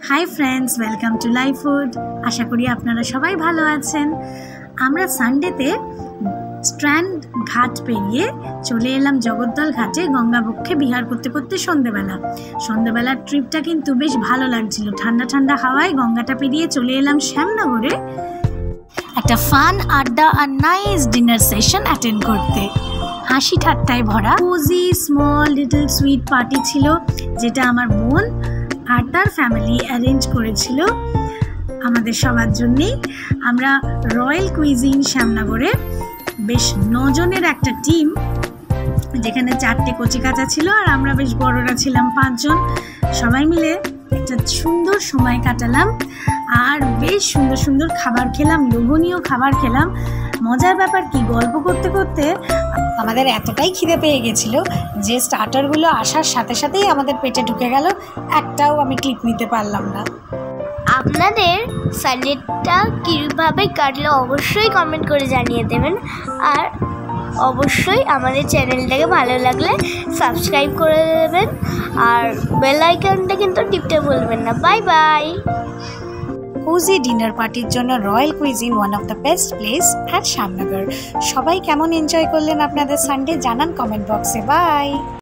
High friends, welcome to life food. আশা করি আপনারা সবাই ভালো আছেন। আমরা সানডেতে স্ট্র্যান্ড ঘাট পেরিয়ে চলে এলাম জগদ্দল ঘাটে গঙ্গাবক্ষে বিহার করতে করতে সন্ধ্যেবেলার ট্রিপটা কিন্তু বেশ ভালো লাগছিল। ঠান্ডা ঠান্ডা হাওয়ায় গঙ্গাটা পেরিয়ে চলে এলাম শ্যামনগরে একটা ফান আড্ডা আর নাইস ডিনার সেশন অ্যাটেন্ড করতে। হাসি ঠাট্টায় ভরা cosy small little sweet party ছিল, যেটা আমার বোন আর তার ফ্যামিলি অ্যারেঞ্জ করেছিল আমাদের সবার জন্যেই। আমরা রয়্যাল কুইজিন শ্যামনগরে বেশ 9 জনের একটা টিম, যেখানে 4টে কচিকাচা ছিল আর আমরা বেশ বড়রা ছিলাম 5 জন। সবাই মিলে একটা সুন্দর সময় কাটালাম আর বেশ সুন্দর সুন্দর খাবার খেলাম, লোভনীয় খাবার খেলাম। মজার ব্যাপার কি, গল্প করতে করতে আমাদের এতটাই খিদে পেয়ে গেছিলো যে স্টার্টারগুলো আসার সাথে সাথেই আমাদের পেটে ঢুকে গেল, একটাও আমি ক্লিপ নিতে পারলাম না। আপনাদের সানডেটা কীভাবে কাটলো অবশ্যই কমেন্ট করে জানিয়ে দেবেন, আর অবশ্যই আমাদের চ্যানেলটাকে ভালো লাগলে সাবস্ক্রাইব করে দেবেন আর বেল আইকনটা কিন্তু টিপতে ভুলবেন না। Bye bye. কোজি ডিনার পার্টির জন্য royal cuisine one of the best place at Shyamnagar. সবাই কেমন এনজয় করলেন আপনাদের সানডে জানান কমেন্ট বক্সে। বাই।